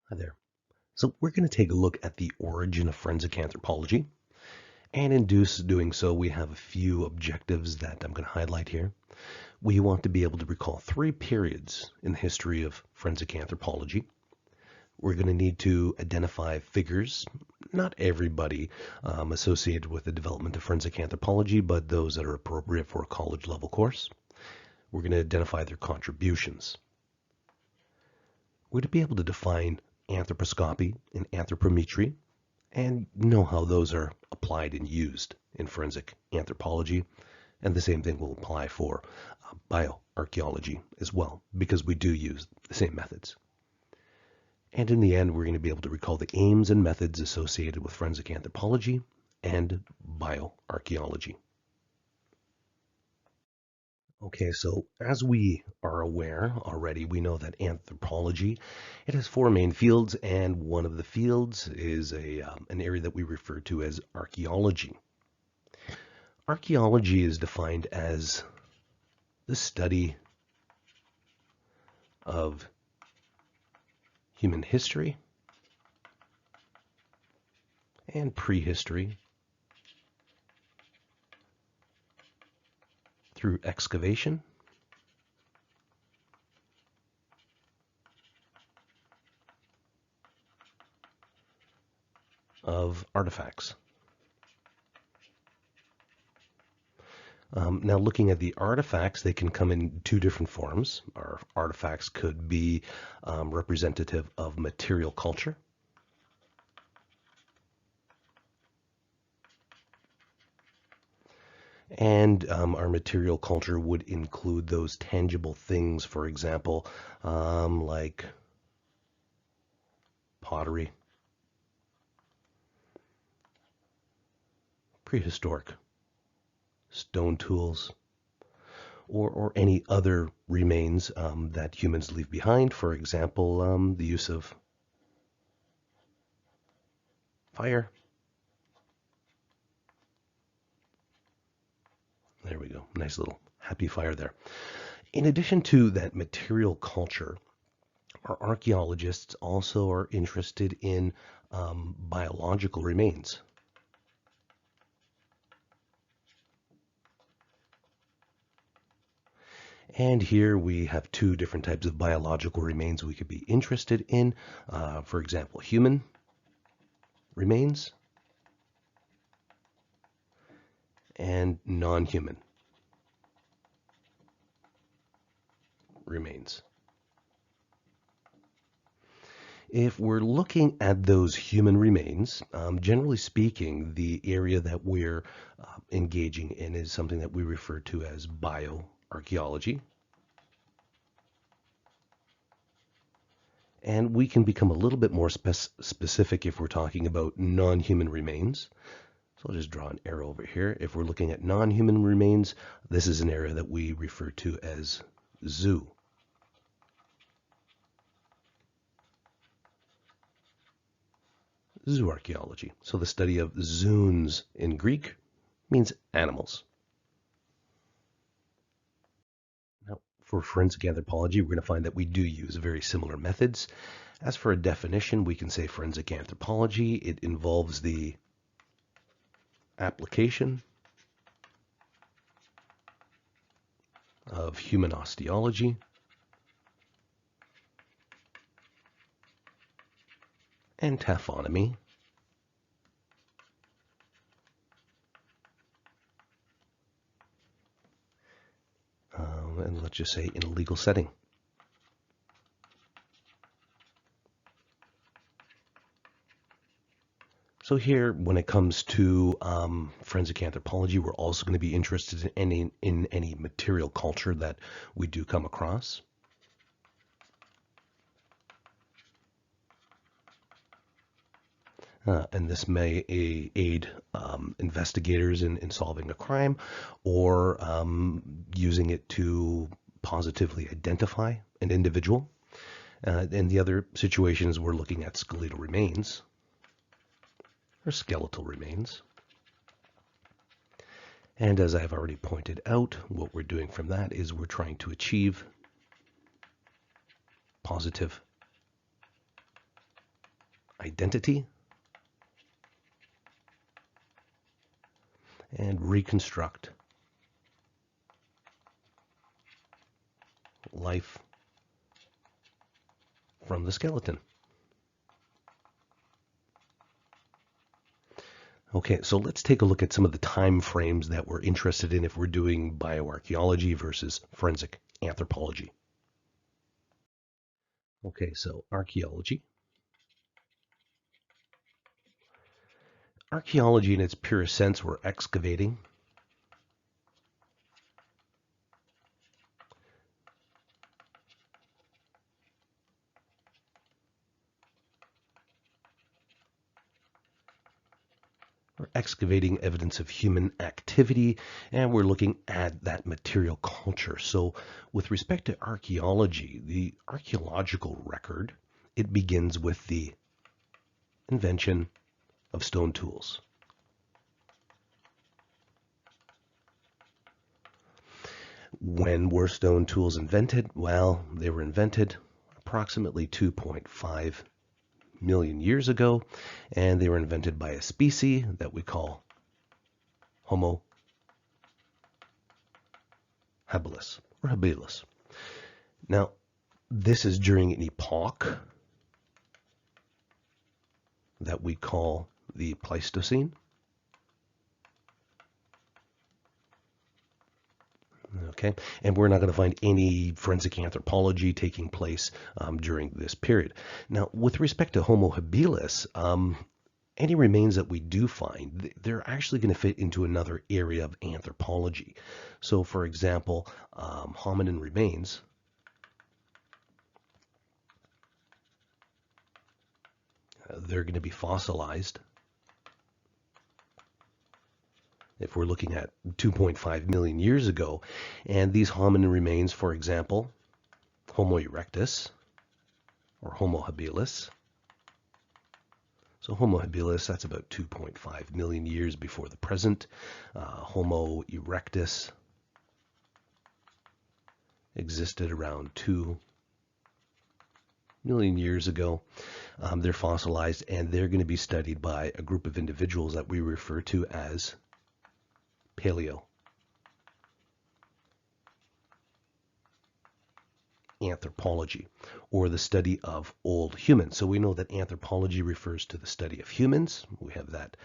Hi there. So we're going to take a look at the origin of forensic anthropology. And in doing so, we have a few objectives that I'm going to highlight here. We want to be able to recall three periods in the history of forensic anthropology. We're going to need to identify figures, not everybody associated with the development of forensic anthropology, but those that are appropriate for a college level course. We're going to identify their contributions. We're to be able to define anthroposcopy and anthropometry and know how those are applied and used in forensic anthropology. And the same thing will apply for bioarchaeology as well, because we do use the same methods. And in the end, we're going to be able to recall the aims and methods associated with forensic anthropology and bioarchaeology. Okay, so as we are aware already, we know that anthropology, it has four main fields, and one of the fields is an area that we refer to as archaeology. Archaeology is defined as the study of human history and prehistory through excavation of artifacts. Now, looking at the artifacts, they can come in two different forms. Our artifacts could be representative of material culture, and our material culture would include those tangible things, for example, like pottery, prehistoric stone tools, or any other remains that humans leave behind. For example, the use of fire. There we go. Nice little happy fire there. In addition to that material culture, our archaeologists also are interested in biological remains. And here we have two different types of biological remains we could be interested in. For example, human remains and non-human remains. If we're looking at those human remains, generally speaking, the area that we're engaging in is something that we refer to as bioarchaeology. And we can become a little bit more specific if we're talking about non-human remains. So I'll just draw an arrow over here. If we're looking at non-human remains, this is an area that we refer to as zoo. Zooarchaeology. So the study of zoons in Greek means animals. Now, for forensic anthropology, we're going to find that we do use very similar methods. As for a definition, we can say forensic anthropology, it involves the application of human osteology and taphonomy and let's just say in a legal setting. So here, when it comes to forensic anthropology, we're also going to be interested in any material culture that we do come across. And this may aid investigators in solving a crime, or using it to positively identify an individual. In the other situations, we're looking at skeletal remains or skeletal remains. And as I've already pointed out, what we're doing from that is we're trying to achieve positive identity, and reconstruct life from the skeleton. Okay, so let's take a look at some of the time frames that we're interested in if we're doing bioarchaeology versus forensic anthropology. Okay, so archaeology. Archaeology in its purest sense, we're excavating. We're excavating evidence of human activity, and we're looking at that material culture. So with respect to archaeology, the archaeological record, it begins with the invention of stone tools. When were stone tools invented? Well, they were invented approximately 2.5 million years ago, and they were invented by a species that we call Homo habilis or habilis. Now, this is during an epoch that we call the Pleistocene. Okay, and we're not going to find any forensic anthropology taking place during this period. Now, with respect to Homo habilis, any remains that we do find, they're actually going to fit into another area of anthropology. So, for example, hominin remains they're going to be fossilized. If we're looking at 2.5 million years ago, and these hominin remains, for example, Homo erectus or Homo habilis. So Homo habilis, that's about 2.5 million years before the present. Homo erectus existed around 2 million years ago. They're fossilized, and they're going to be studied by a group of individuals that we refer to as paleoanthropology, or the study of old humans. So we know that anthropology refers to the study of humans. We have that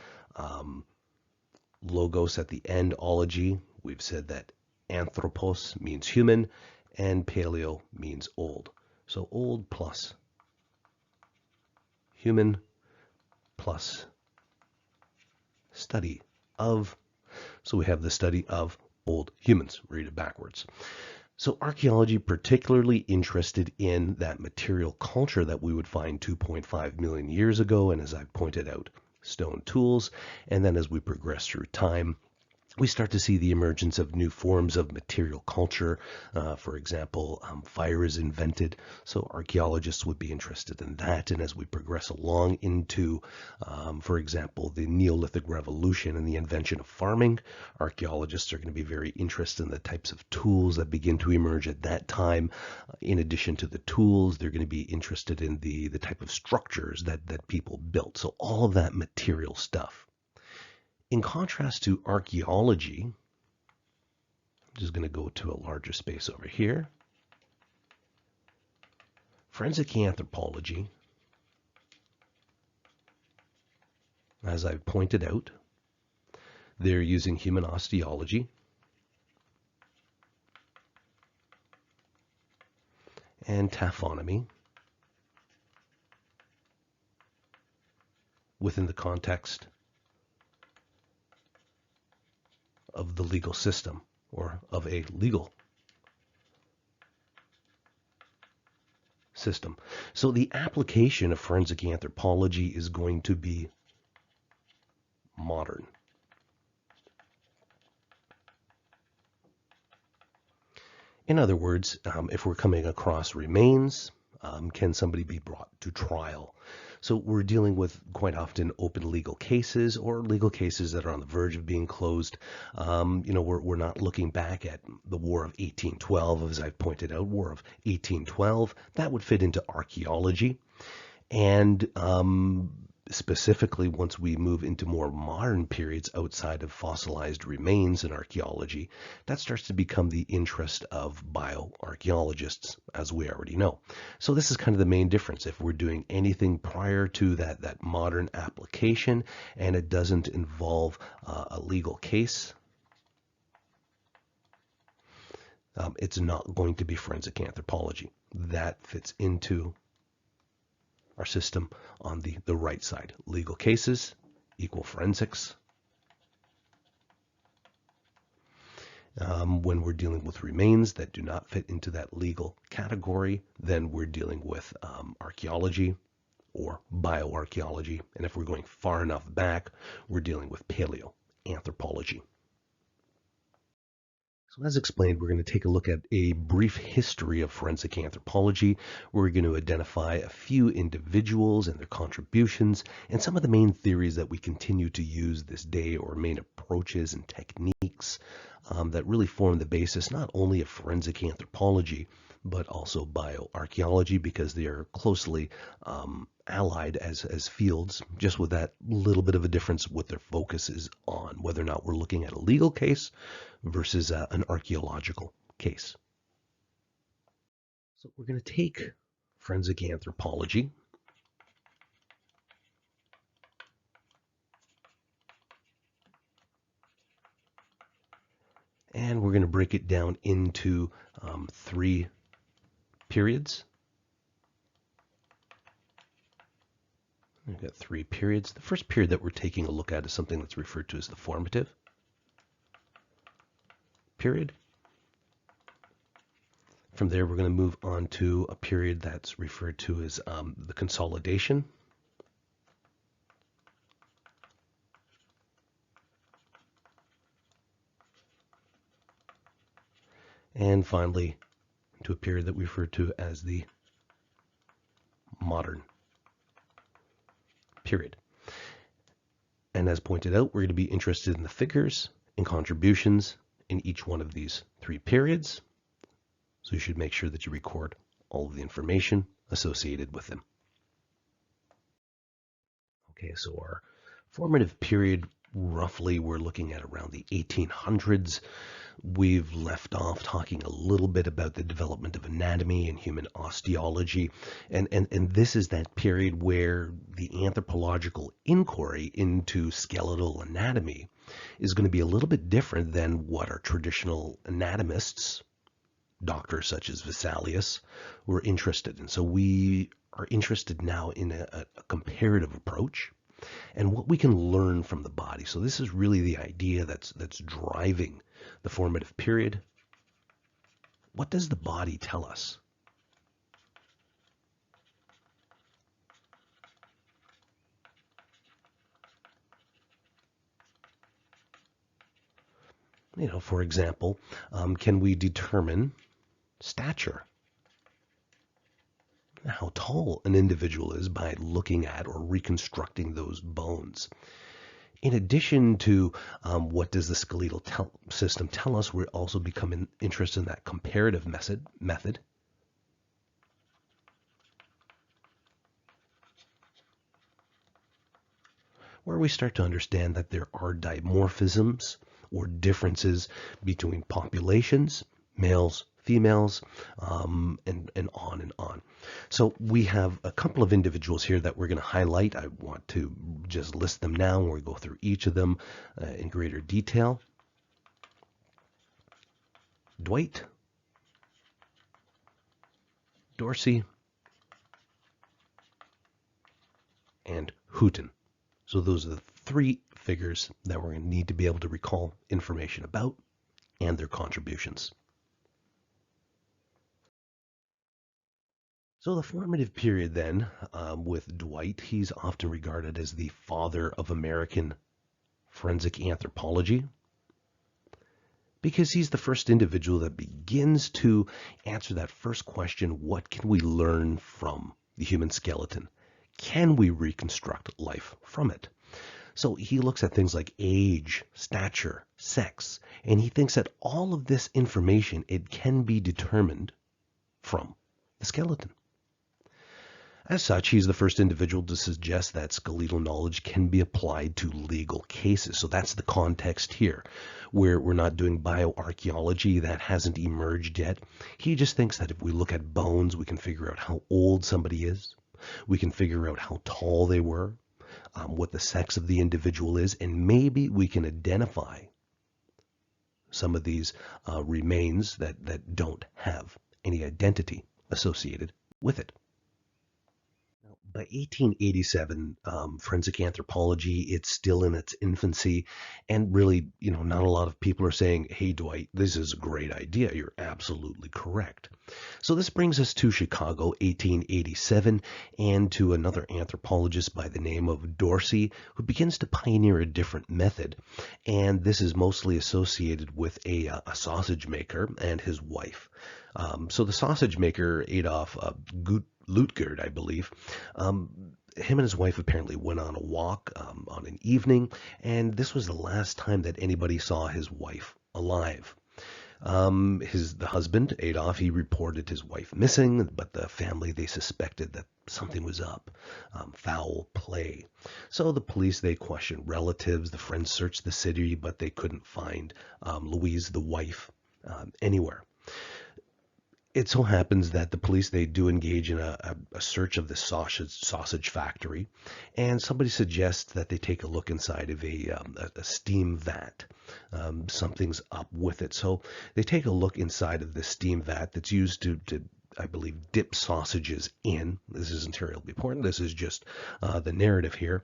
logos at the end, ology. We've said that anthropos means human, and paleo means old. So old plus human plus study of. So we have the study of old humans. Read it backwards. So archaeology particularly interested in that material culture that we would find 2.5 million years ago, and as I pointed out, stone tools. And then as we progress through time, we start to see the emergence of new forms of material culture. For example, fire is invented, so archaeologists would be interested in that. And as we progress along into, for example, the Neolithic Revolution and the invention of farming, archaeologists are going to be very interested in the types of tools that begin to emerge at that time. In addition to the tools, they're going to be interested in the type of structures that people built. So all of that material stuff. In contrast to archaeology, I'm just going to go to a larger space over here. Forensic anthropology, as I've pointed out, they're using human osteology and taphonomy within the context of the legal system, or of a legal system. So the application of forensic anthropology is going to be modern. In other words, if we're coming across remains, can somebody be brought to trial? So we're dealing with quite often open legal cases, or legal cases that are on the verge of being closed. We're not looking back at the War of 1812, as I've pointed out, War of 1812. That would fit into archaeology. And specifically, once we move into more modern periods outside of fossilized remains in archaeology, that starts to become the interest of bioarchaeologists, as we already know. So this is kind of the main difference. If we're doing anything prior to that modern application and it doesn't involve a legal case, it's not going to be forensic anthropology. That fits into our system on the right side. Legal cases equal forensics. When we're dealing with remains that do not fit into that legal category, then we're dealing with archaeology or bioarchaeology. And if we're going far enough back, we're dealing with paleoanthropology. So as explained, we're going to take a look at a brief history of forensic anthropology. We're going to identify a few individuals and their contributions and some of the main theories that we continue to use this day, or main approaches and techniques that really form the basis not only of forensic anthropology, but also bioarchaeology, because they are closely allied as fields, just with that little bit of a difference what their focus is on, whether or not we're looking at a legal case versus an archaeological case. So we're going to take forensic anthropology and we're going to break it down into 3 periods. We've got 3 periods. The first period that we're taking a look at is something that's referred to as the formative period. From there, we're going to move on to a period that's referred to as the consolidation. And finally, to a period that we refer to as the modern period. And as pointed out, we're going to be interested in the figures and contributions in each one of these 3 periods. So you should make sure that you record all of the information associated with them. Okay, so our formative period, roughly, we're looking at around the 1800s. We've left off talking a little bit about the development of anatomy and human osteology. And this is that period where the anthropological inquiry into skeletal anatomy is going to be a little bit different than what our traditional anatomists, doctors such as Vesalius, were interested in. So we are interested now in a comparative approach and what we can learn from the body. So this is really the idea that's driving the formative period. What does the body tell us? You know, for example, can we determine stature? How tall an individual is by looking at or reconstructing those bones. In addition to what does the skeletal system tell us, we're also becoming interested in that comparative method. Where we start to understand that there are dimorphisms or differences between populations, males, females, and on and on. So we have a couple of individuals here that we're going to highlight. I want to just list them now, and we'll go through each of them in greater detail. Dwight, Dorsey, and Hooton. So those are the 3 figures that we're going to need to be able to recall information about and their contributions. So the formative period then, with Dwight, he's often regarded as the father of American forensic anthropology because he's the first individual that begins to answer that first question: what can we learn from the human skeleton? Can we reconstruct life from it? So he looks at things like age, stature, sex, and he thinks that all of this information, it can be determined from the skeleton. As such, he's the first individual to suggest that skeletal knowledge can be applied to legal cases. So that's the context here, where we're not doing bioarchaeology that hasn't emerged yet. He just thinks that if we look at bones, we can figure out how old somebody is. We can figure out how tall they were, what the sex of the individual is, and maybe we can identify some of these remains that don't have any identity associated with it. By 1887, forensic anthropology, it's still in its infancy, and really, not a lot of people are saying, "Hey, Dwight, this is a great idea." You're absolutely correct. So this brings us to Chicago, 1887, and to another anthropologist by the name of Dorsey, who begins to pioneer a different method, and this is mostly associated with a sausage maker and his wife. So the sausage maker, Adolf Lutgerd, I believe. Him and his wife apparently went on a walk on an evening, and this was the last time that anybody saw his wife alive. The husband, Adolf, he reported his wife missing, but the family, they suspected that something was up, foul play. So the police, they questioned relatives, the friends searched the city, but they couldn't find Louise, the wife, anywhere. It so happens that the police, they do engage in a search of the sausage factory, and somebody suggests that they take a look inside of a steam vat. Something's up with it. So they take a look inside of the steam vat that's used to I believe, dip sausages in. This isn't terribly important. This is just the narrative here.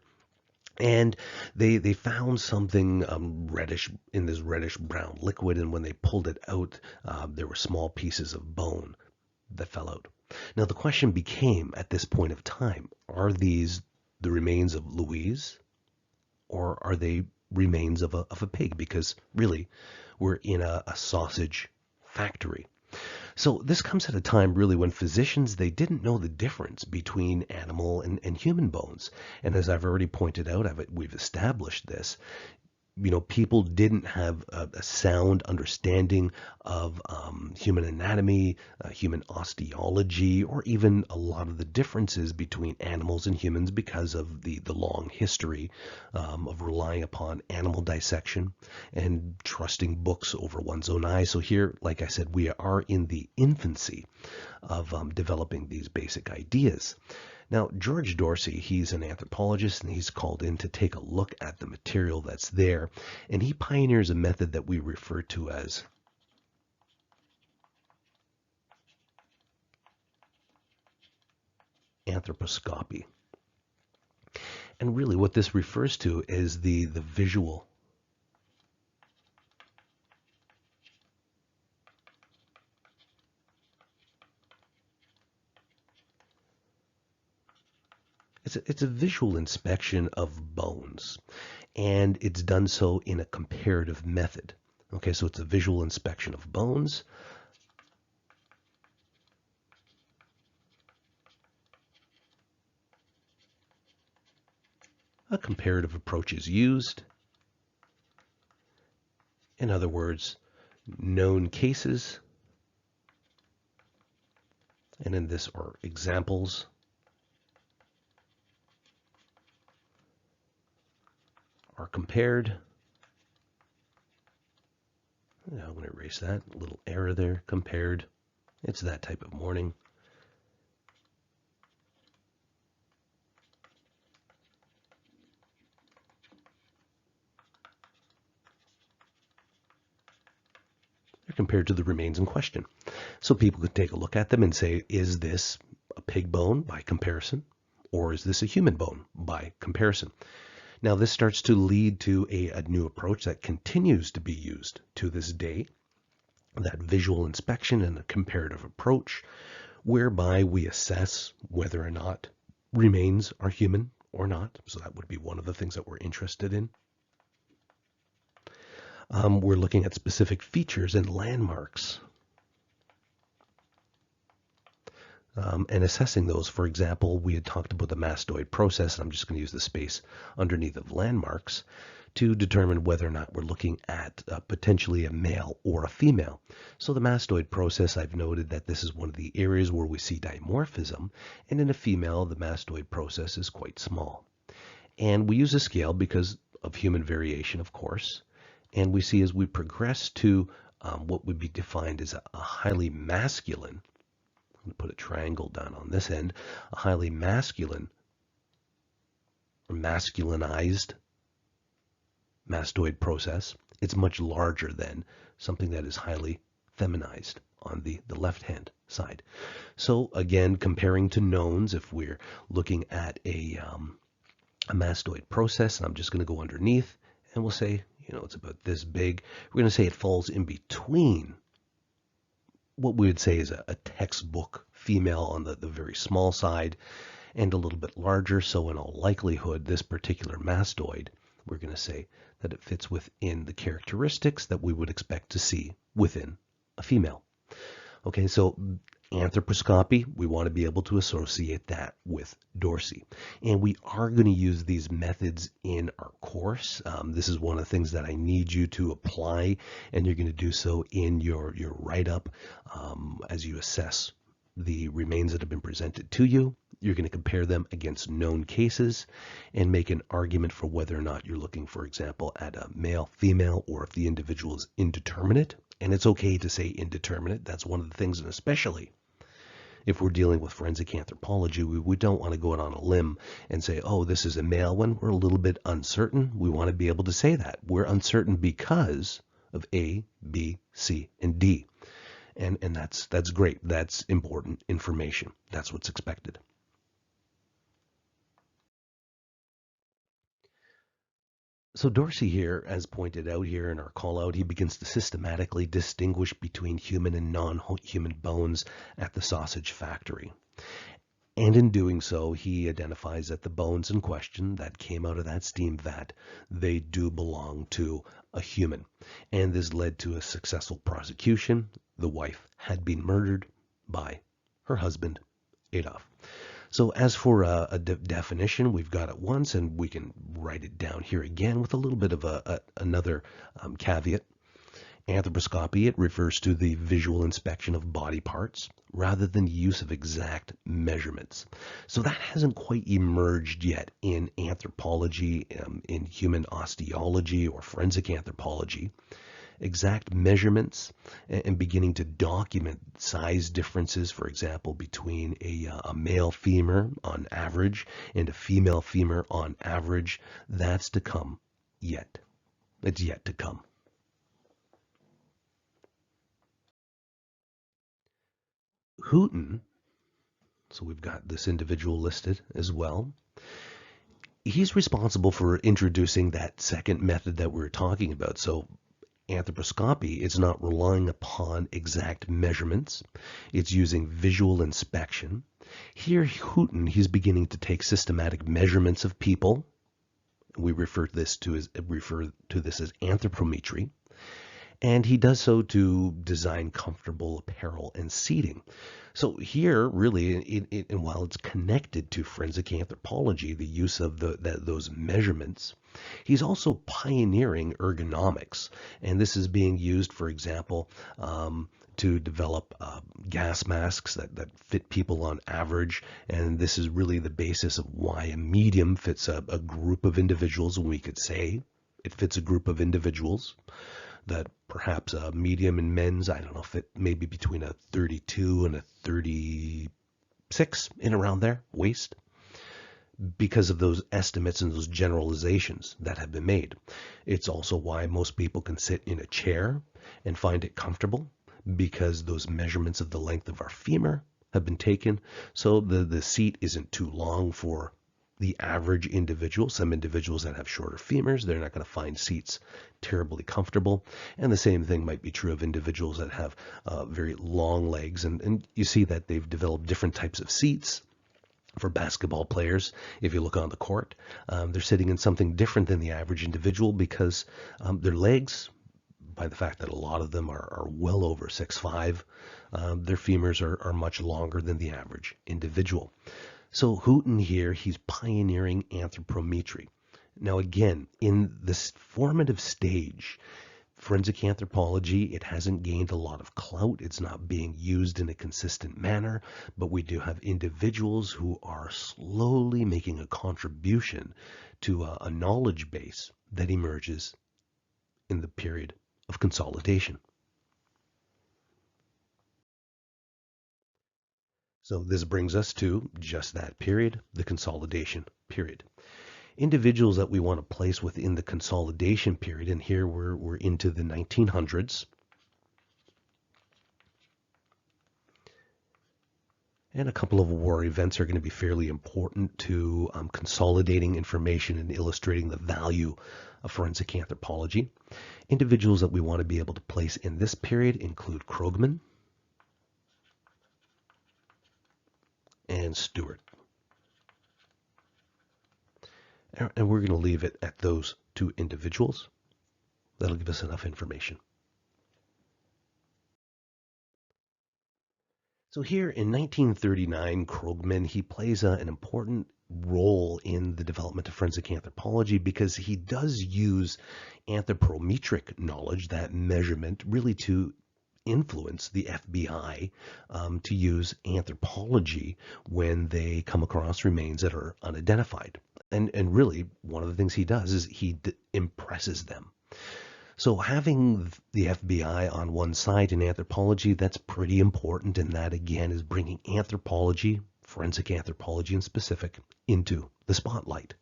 And they found something reddish in this reddish brown liquid, and when they pulled it out, there were small pieces of bone that fell out. Now the question became, at this point of time, are these the remains of Louise, or are they remains of a pig? Because really, we're in a sausage factory. So this comes at a time really when physicians, they didn't know the difference between animal and human bones. And as I've already pointed out, we've established this. People didn't have a sound understanding of human anatomy, human osteology, or even a lot of the differences between animals and humans because of the long history of relying upon animal dissection and trusting books over one's own eyes. So here, like I said, we are in the infancy of developing these basic ideas. Now, George Dorsey, he's an anthropologist, and he's called in to take a look at the material that's there, and he pioneers a method that we refer to as anthroposcopy. And really what this refers to is the visual It's a visual inspection of bones, and it's done so in a comparative method. Okay, so it's a visual inspection of bones. A comparative approach is used. In other words, known cases, and in this are examples, are compared. I'm going to erase that little error there. Compared. It's that type of morning. They're compared to the remains in question. So people could take a look at them and say, is this a pig bone by comparison? Or is this a human bone by comparison? Now this starts to lead to a new approach that continues to be used to this day, that visual inspection and a comparative approach, whereby we assess whether or not remains are human or not. So that would be one of the things that we're interested in. We're looking at specific features and landmarks and assessing those. For example, we had talked about the mastoid process, and I'm just going to use the space underneath of landmarks to determine whether or not we're looking at potentially a male or a female. So the mastoid process, I've noted that this is one of the areas where we see dimorphism, and in a female, the mastoid process is quite small. And we use a scale because of human variation, of course, and we see as we progress to what would be defined as a highly masculine, I'm going to put a triangle down on this end, a highly masculine or masculinized mastoid process. It's much larger than something that is highly feminized on the left-hand side. So again, comparing to knowns, if we're looking at a mastoid process, and I'm just going to go underneath, and we'll say, it's about this big. We're going to say it falls in between what we would say is a textbook female on the very small side and a little bit larger. So in all likelihood, this particular mastoid, we're going to say that it fits within the characteristics that we would expect to see within a female. Okay, so arthroscopy, we want to be able to associate that with Dorsey. And we are going to use these methods in our course. This is one of the things that I need you to apply, and you're going to do so in your write-up as you assess the remains that have been presented to you. You're going to compare them against known cases and make an argument for whether or not you're looking, for example, at a male, female, or if the individual is indeterminate. And it's okay to say indeterminate. That's one of the things, and especially if we're dealing with forensic anthropology, we don't want to go out on a limb and say, oh, this is a male when we're a little bit uncertain. We want to be able to say that. We're uncertain because of A, B, C, and D. And that's great. That's important information. That's what's expected. So Dorsey here, as pointed out here in our call out, he begins to systematically distinguish between human and non-human bones at the sausage factory. And in doing so, he identifies that the bones in question that came out of that steam vat, they do belong to a human. And this led to a successful prosecution. The wife had been murdered by her husband, Adolf. So as for a definition, we've got it once, and we can write it down here again with a little bit of another caveat. Anthroposcopy, it refers to the visual inspection of body parts rather than the use of exact measurements. So that hasn't quite emerged yet in anthropology, in human osteology or forensic anthropology. Exact measurements and beginning to document size differences, for example, between a male femur on average and a female femur on average, that's to come yet. It's yet to come. Hooton, so we've got this individual listed as well. He's responsible for introducing that second method that we're talking about. So anthroposcopy is not relying upon exact measurements. It's using visual inspection. Here, Hooton, he's beginning to take systematic measurements of people. We refer to this as anthropometry. And he does so to design comfortable apparel and seating. So here, really, and while it's connected to forensic anthropology, the use of those measurements, he's also pioneering ergonomics. And this is being used, for example, to develop gas masks that fit people on average. And this is really the basis of why a medium fits a group of individuals. And we could say it fits a group of individuals that perhaps a medium in men's, I don't know, fit maybe between a 32 and a 36 in around there, waist, because of those estimates and those generalizations that have been made. It's also why most people can sit in a chair and find it comfortable, because those measurements of the length of our femur have been taken. So the seat isn't too long for the average individual. Some individuals that have shorter femurs, they're not going to find seats terribly comfortable. And the same thing might be true of individuals that have very long legs. And you see that they've developed different types of seats. For basketball players, if you look on the court, they're sitting in something different than the average individual because their legs, by the fact that a lot of them are well over 6'5", their femurs are much longer than the average individual. So Hooton here, he's pioneering anthropometry. Now, again, in this formative stage, forensic anthropology, it hasn't gained a lot of clout. It's not being used in a consistent manner, but we do have individuals who are slowly making a contribution to a knowledge base that emerges in the period of consolidation. So this brings us to just that period, the consolidation period. Individuals that we want to place within the consolidation period, and here we're into the 1900s, and a couple of war events are going to be fairly important to consolidating information and illustrating the value of forensic anthropology. Individuals that we want to be able to place in this period include Krogman and Stewart. And we're going to leave it at those two individuals. That'll give us enough information. So here in 1939, Krogman, he plays an important role in the development of forensic anthropology because he does use anthropometric knowledge, that measurement, really to influence the FBI to use anthropology when they come across remains that are unidentified. And really, one of the things he does is he impresses them. So having the FBI on one side in anthropology, that's pretty important. And that, again, is bringing anthropology, forensic anthropology in specific, into the spotlight.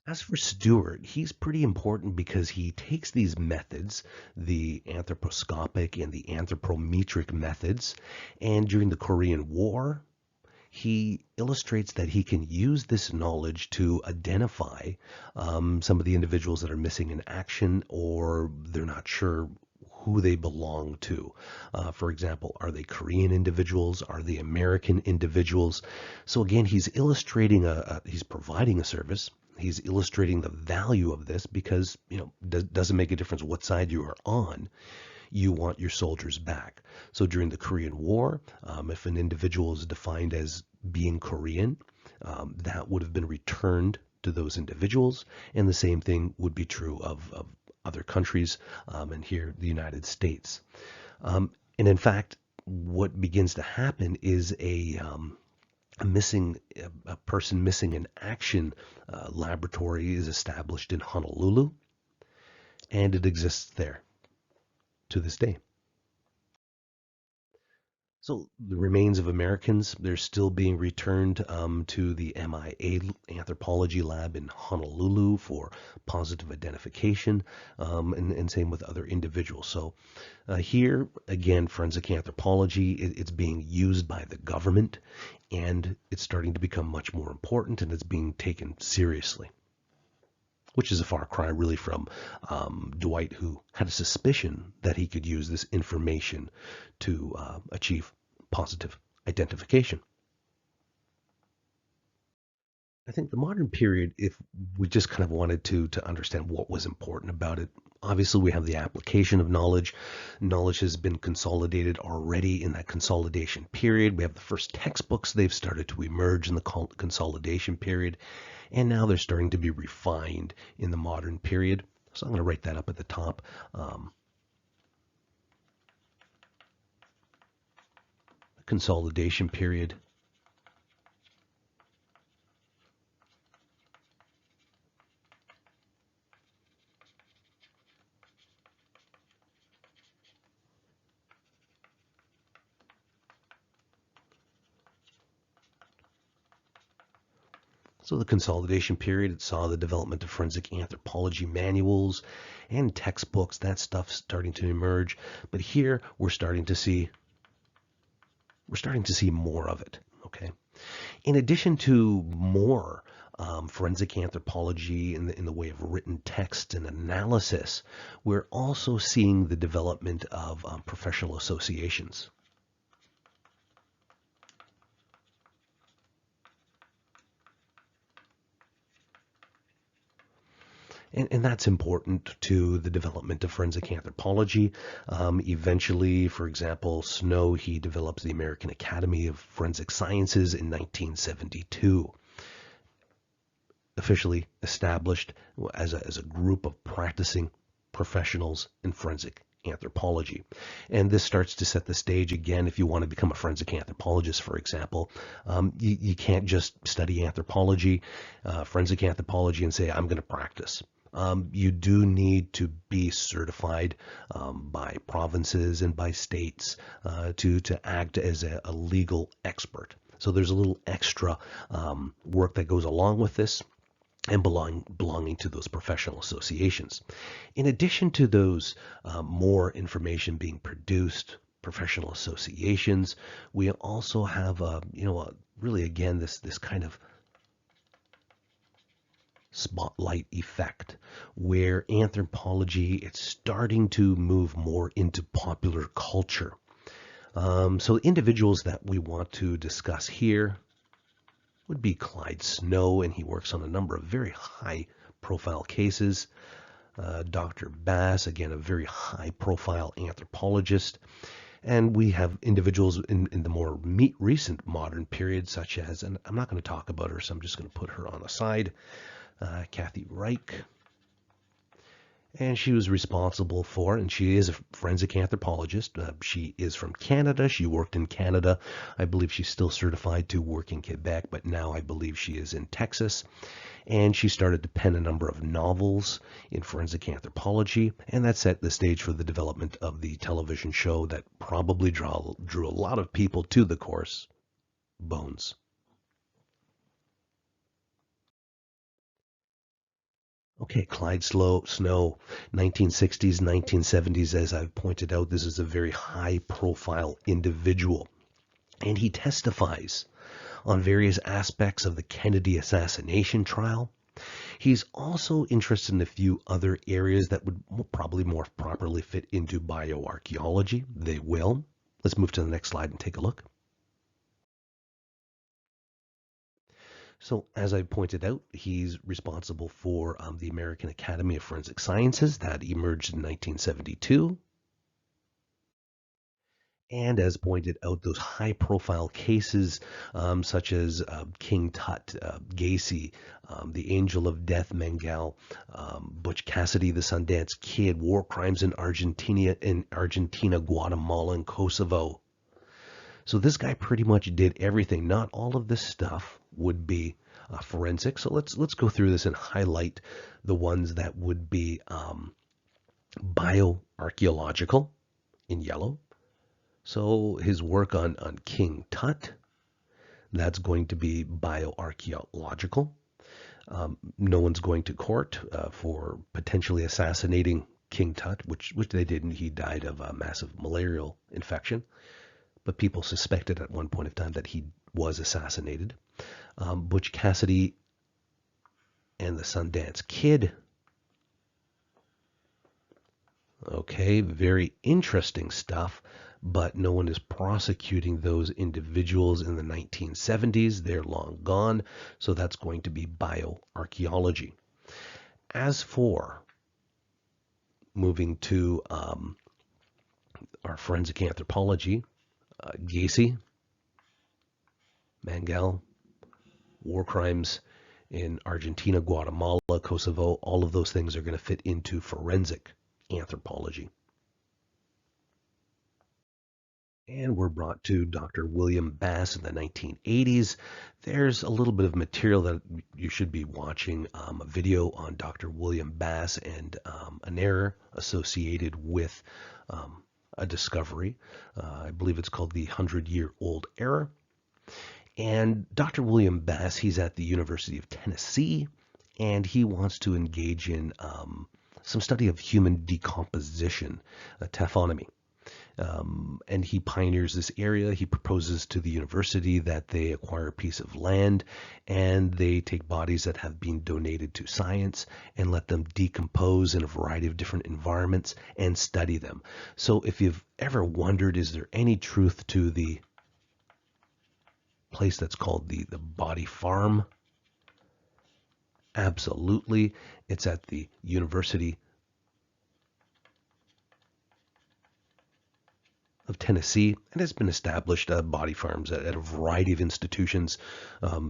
As for Stewart, he's pretty important because he takes these methods, the anthroposcopic and the anthropometric methods, and during the Korean War, he illustrates that he can use this knowledge to identify some of the individuals that are missing in action, or they're not sure who they belong to. For example, are they Korean individuals? Are they American individuals? So again, he's illustrating he's providing a service. He's illustrating the value of this because, doesn't make a difference what side you are on. You want your soldiers back. So during the Korean War, if an individual is defined as being Korean, that would have been returned to those individuals. And the same thing would be true of other countries, and here the United States. And in fact, what begins to happen is a person missing in action laboratory is established in Honolulu, and it exists there to this day. So the remains of Americans, they're still being returned to the MIA Anthropology Lab in Honolulu for positive identification, and same with other individuals. So here, again, forensic anthropology, it's being used by the government, and it's starting to become much more important, and it's being taken seriously, which is a far cry really from Dwight, who had a suspicion that he could use this information to achieve positive identification. I think the modern period, if we just kind of wanted to understand what was important about it, obviously we have the application of knowledge. Knowledge has been consolidated already in that consolidation period. We have the first textbooks. They've started to emerge in the consolidation period, and now they're starting to be refined in the modern period. So I'm going to write that up at the top. Consolidation period. So the consolidation period, it saw the development of forensic anthropology manuals and textbooks, that stuff starting to emerge. But here we're starting to see more of it. Okay. In addition to more forensic anthropology in the way of written text and analysis, we're also seeing the development of professional associations. And that's important to the development of forensic anthropology. Eventually, for example, Snow, he develops the American Academy of Forensic Sciences in 1972, officially established as a group of practicing professionals in forensic anthropology. And this starts to set the stage again. If you want to become a forensic anthropologist, for example, you can't just study anthropology, forensic anthropology, and say, I'm going to practice. You do need to be certified by provinces and by states to act as a legal expert. So there's a little extra work that goes along with this and belonging to those professional associations. In addition to those more information being produced, professional associations, we also have really again this kind of spotlight effect where anthropology it's starting to move more into popular culture. So individuals that we want to discuss here would be Clyde Snow, and he works on a number of very high-profile cases. Dr. Bass, again, a very high-profile anthropologist. And we have individuals in the more recent modern period, such as, and I'm not going to talk about her, so I'm just going to put her on the side, Kathy Reich. And she was responsible for, and she is a forensic anthropologist. She is from Canada. She worked in Canada. I believe she's still certified to work in Quebec, but now I believe she is in Texas. And she started to pen a number of novels in forensic anthropology, and that set the stage for the development of the television show that probably drew a lot of people to the course, Bones. Okay, Clyde Snow, 1960s, 1970s, as I've pointed out, this is a very high-profile individual. And he testifies on various aspects of the Kennedy assassination trial. He's also interested in a few other areas that would probably more properly fit into bioarchaeology. They will. Let's move to the next slide and take a look. So, as I pointed out, he's responsible for the American Academy of Forensic Sciences that emerged in 1972. And as pointed out, those high-profile cases such as King Tut, Gacy, the Angel of Death, Mengele, Butch Cassidy, the Sundance Kid, war crimes in Argentina, Guatemala, and Kosovo. So this guy pretty much did everything. Not all of this stuff would be forensic. So let's go through this and highlight the ones that would be bioarchaeological in yellow. So his work on King Tut, that's going to be bioarchaeological. No one's going to court for potentially assassinating King Tut, which they didn't. He died of a massive malarial infection. But people suspected at one point of time that he was assassinated. Butch Cassidy and the Sundance Kid. Okay, very interesting stuff, but no one is prosecuting those individuals in the 1970s. They're long gone, so that's going to be bioarchaeology. As for moving to our forensic anthropology, Gacy, Mengele, war crimes in Argentina, Guatemala, Kosovo, all of those things are going to fit into forensic anthropology. And we're brought to Dr. William Bass in the 1980s. There's a little bit of material that you should be watching, a video on Dr. William Bass and an error associated with a discovery. I believe it's called the 100-year-old error. And Dr. William Bass, he's at the University of Tennessee, and he wants to engage in some study of human decomposition, taphonomy. And he pioneers this area. He proposes to the university that they acquire a piece of land and they take bodies that have been donated to science and let them decompose in a variety of different environments and study them. So if you've ever wondered, is there any truth to the place that's called the body farm? Absolutely. It's at the University of Tennessee, and it's been established body farms at a variety of institutions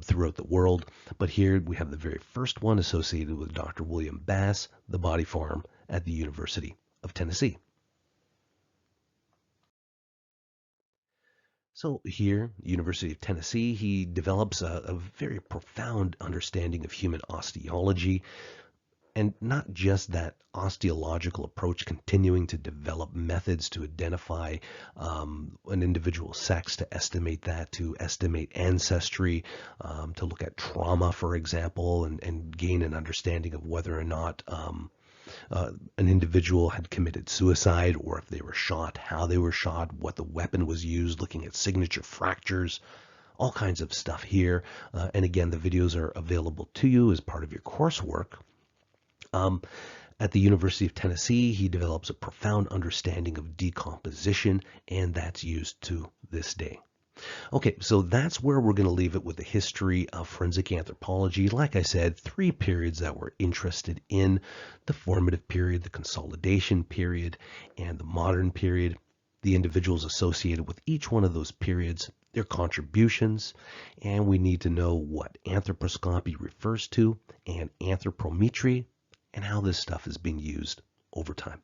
throughout the world. But here we have the very first one associated with Dr. William Bass, the body farm at the University of Tennessee. So here, University of Tennessee, he develops a very profound understanding of human osteology, and not just that osteological approach, continuing to develop methods to identify an individual sex, to estimate that, to estimate ancestry, to look at trauma, for example, and gain an understanding of whether or not an individual had committed suicide, or if they were shot, how they were shot, what the weapon was used, looking at signature fractures, all kinds of stuff here. And again, the videos are available to you as part of your coursework. At the University of Tennessee, he develops a profound understanding of decomposition, and that's used to this day. Okay, so that's where we're going to leave it with the history of forensic anthropology. Like I said, 3 periods that we're interested in: the formative period, the consolidation period, and the modern period. The individuals associated with each one of those periods, their contributions, and we need to know what anthroposcopy refers to, and anthropometry, and how this stuff is being used over time.